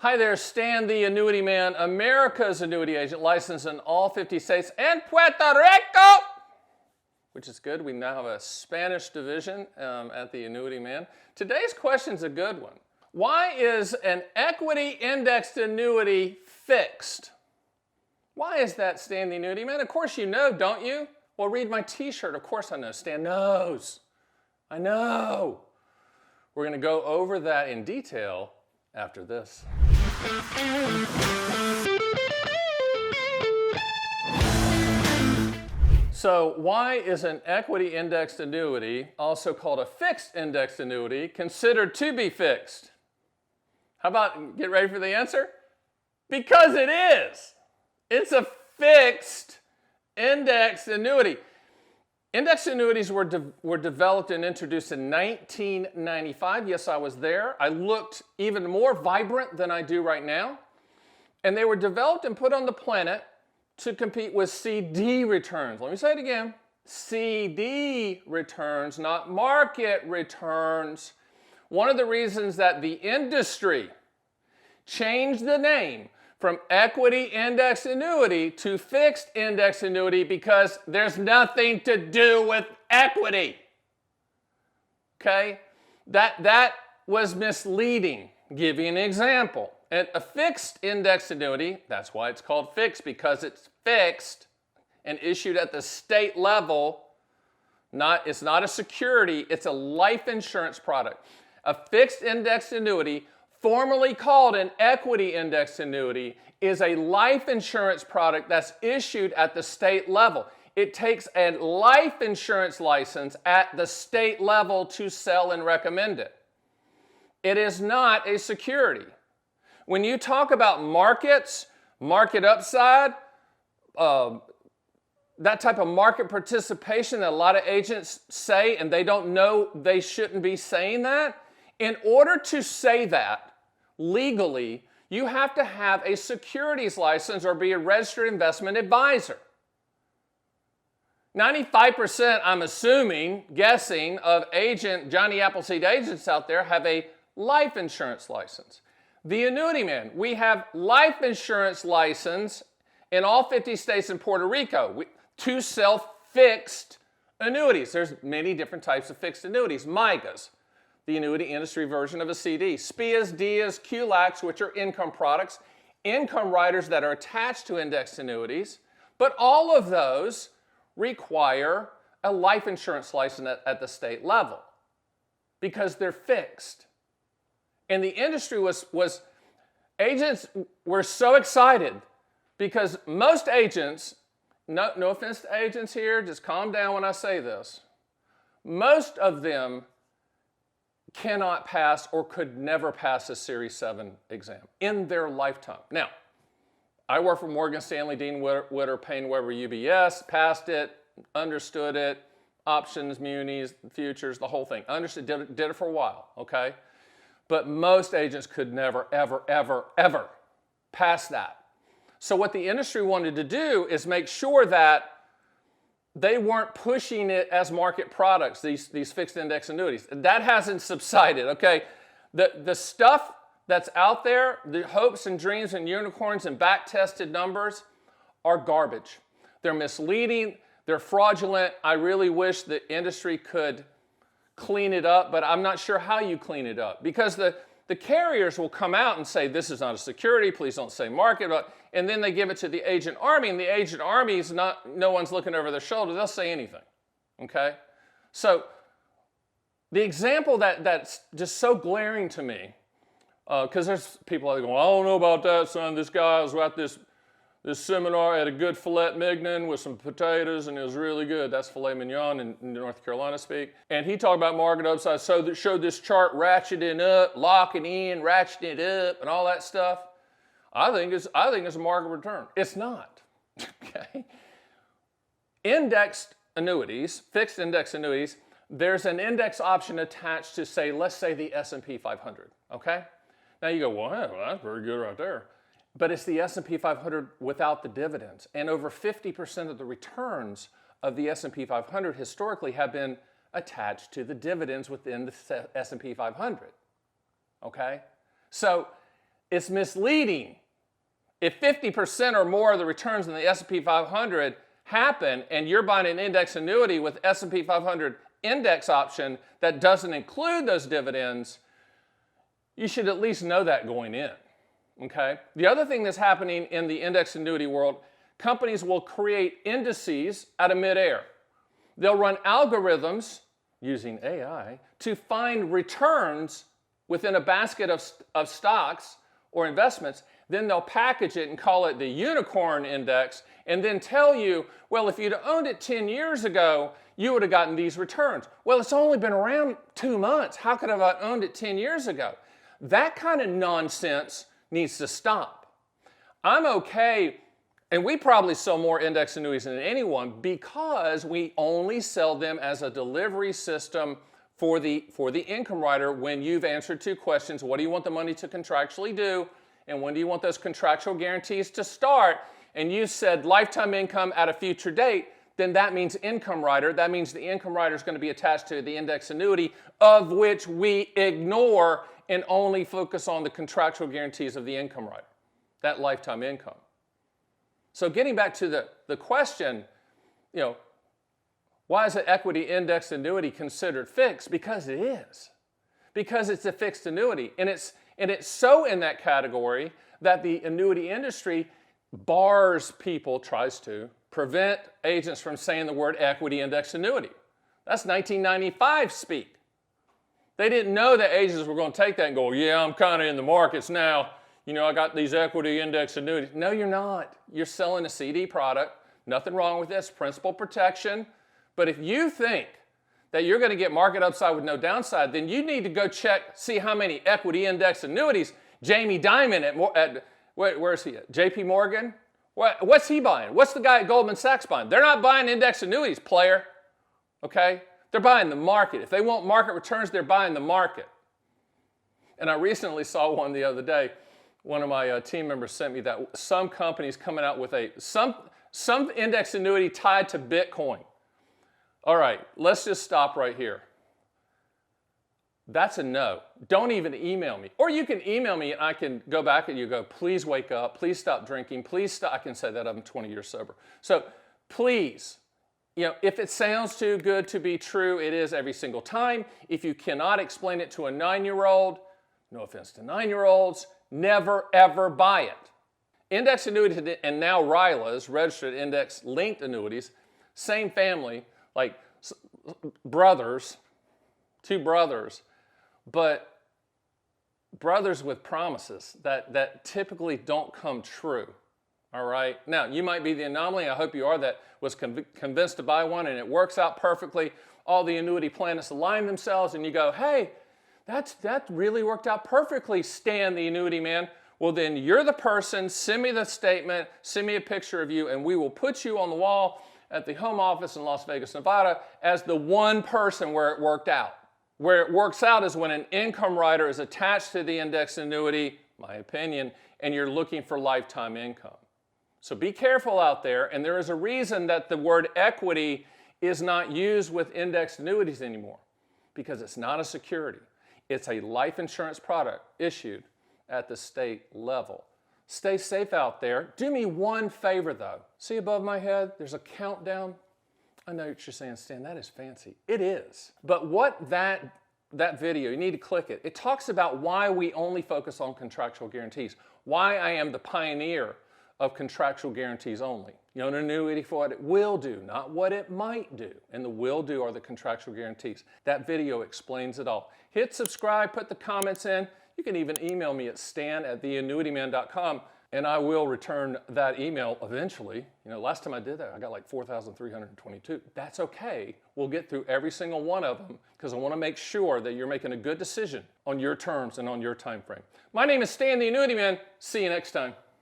Hi there, Stan the Annuity Man, America's annuity agent, licensed in all 50 states and Puerto Rico, which is good. We now have a Spanish division at the Annuity Man. Today's question is a good one. Why is an equity indexed annuity fixed? Why is that, Stan the Annuity Man? Of course you know, don't you? Well, read my t-shirt. Of course I know. Stan knows. I know. We're going to go over that in detail after this. So why is an equity indexed annuity, also called a fixed indexed annuity, considered to be fixed? How about, get ready for the answer? Because it is. It's a fixed indexed annuity. Indexed annuities were developed and introduced in 1995. Yes, I was there. I looked even more vibrant than I do right now. And they were developed and put on the planet to compete with CD returns. Let me say it again. CD returns, not market returns. One of the reasons that the industry changed the name from equity indexed annuity to fixed indexed annuity because there's nothing to do with equity. Okay? That was misleading. Give you an example. A fixed indexed annuity, that's why it's called fixed, because it's fixed and issued at the state level. It's not a security, it's a life insurance product. A fixed indexed annuity, formerly called an equity indexed annuity, is a life insurance product that's issued at the state level. It takes a life insurance license at the state level to sell and recommend it. It is not a security. When you talk about markets, market upside, that type of market participation that a lot of agents say, and they don't know they shouldn't be saying that, in order to say that legally, you have to have a securities license or be a registered investment advisor. 95%, I'm assuming, guessing, of Johnny Appleseed agents out there have a life insurance license. The Annuity Man, we have life insurance license in all 50 states and Puerto Rico to sell fixed annuities. There's many different types of fixed annuities. MIGAs, the annuity industry version of a CD. SPIAs, DIAs, QLACs, which are income products. Income riders that are attached to indexed annuities. But all of those require a life insurance license at the state level because they're fixed. And the industry agents were so excited because most agents, no offense to agents here, just calm down when I say this, most of them cannot pass or could never pass a Series 7 exam in their lifetime. Now, I work for Morgan Stanley, Dean Witter, Payne Weber, UBS, passed it, understood it, options, munis, futures, the whole thing. Understood, did it for a while, okay? But most agents could never, ever, ever, ever pass that. So what the industry wanted to do is make sure that they weren't pushing it as market products, these fixed index annuities. That hasn't subsided, okay? The stuff that's out there, the hopes and dreams and unicorns and back-tested numbers are garbage. They're misleading, they're fraudulent. I really wish the industry could clean it up, but I'm not sure how you clean it up because the carriers will come out and say, this is not a security, please don't say market, and then they give it to the agent army, and the agent army is no one's looking over their shoulder, they'll say anything, okay? So the example that's just so glaring to me, because there's people that go, I don't know about that, son, this guy was at this seminar at a good filet mignon with some potatoes, and it was really good. That's filet mignon in North Carolina speak. And he talked about market upside, so that showed this chart ratcheting up, locking in, ratcheting it up, and all that stuff. I think it's a market return. It's not. Okay. Indexed annuities, fixed index annuities, there's an index option attached to say, let's say the S&P 500. Okay. Now you go, well, that's very good right there. But it's the S&P 500 without the dividends. And over 50% of the returns of the S&P 500 historically have been attached to the dividends within the S&P 500. Okay? So It's misleading. If 50% or more of the returns in the S&P 500 happen and you're buying an index annuity with S&P 500 index option that doesn't include those dividends, you should at least know that going in, okay? The other thing that's happening in the index annuity world, companies will create indices out of midair. They'll run algorithms using AI to find returns within a basket of stocks or investments. Then they'll package it and call it the unicorn index and then tell you, well, if you'd owned it 10 years ago, you would have gotten these returns. Well, it's only been around 2 months. How could I have owned it 10 years ago? That kind of nonsense needs to stop. I'm okay, and we probably sell more index annuities than anyone because we only sell them as a delivery system for the income rider when you've answered 2 questions. What do you want the money to contractually do? And when do you want those contractual guarantees to start? And you said lifetime income at a future date, then that means income rider. That means the income rider is going to be attached to the index annuity, of which we ignore and only focus on the contractual guarantees of the income rider, that lifetime income. So getting back to the question, why is an equity index annuity considered fixed? Because it is. Because it's a fixed annuity. And it's so in that category that the annuity industry tries to prevent agents from saying the word equity index annuity. That's 1995 speak. They didn't know that agents were going to take that and go, yeah, I'm kind of in the markets now. I got these equity index annuities. No, you're not. You're selling a CD product. Nothing wrong with this. Principal protection. But if you think that you're going to get market upside with no downside, then you need to go see how many equity index annuities Jamie Dimon where is he at? JP Morgan? What's he buying? What's the guy at Goldman Sachs buying? They're not buying index annuities, player. Okay? They're buying the market. If they want market returns, they're buying the market. And I recently saw one the other day. One of my team members sent me that some company's coming out with some index annuity tied to Bitcoin. All right, let's just stop right here. That's a no. Don't even email me. Or you can email me and I can go back and you go, please wake up, please stop drinking, please stop. I can say that I'm 20 years sober. So please, if it sounds too good to be true, it is every single time. If you cannot explain it to a 9-year-old, no offense to 9-year-olds, never ever buy it. Index annuities and now RILAs, registered index linked annuities, same family, like brothers, 2 brothers, but brothers with promises that typically don't come true, all right? Now, you might be the anomaly. I hope you are, that was convinced to buy one and it works out perfectly. All the annuity planets align themselves and you go, hey, that really worked out perfectly, Stan the Annuity Man. Well, then you're the person. Send me the statement, send me a picture of you, and we will put you on the wall at the home office in Las Vegas, Nevada as the one person where it worked out. Where it works out is when an income rider is attached to the index annuity, my opinion, and you're looking for lifetime income. So be careful out there, and there is a reason that the word equity is not used with index annuities anymore, because it's not a security. It's a life insurance product issued at the state level. Stay safe out there. Do me one favor, though. See above my head, there's a countdown. I know what you're saying, Stan, that is fancy. It is. But what that video, you need to click it. It talks about why we only focus on contractual guarantees, why I am the pioneer of contractual guarantees only. An annuity for what it will do, not what it might do. And the will do are the contractual guarantees. That video explains it all. Hit subscribe, put the comments in. You can even email me at stan@theannuityman.com, and I will return that email eventually. Last time I did that, I got like 4,322. That's okay. We'll get through every single one of them because I want to make sure that you're making a good decision on your terms and on your time frame. My name is Stan the Annuity Man. See you next time.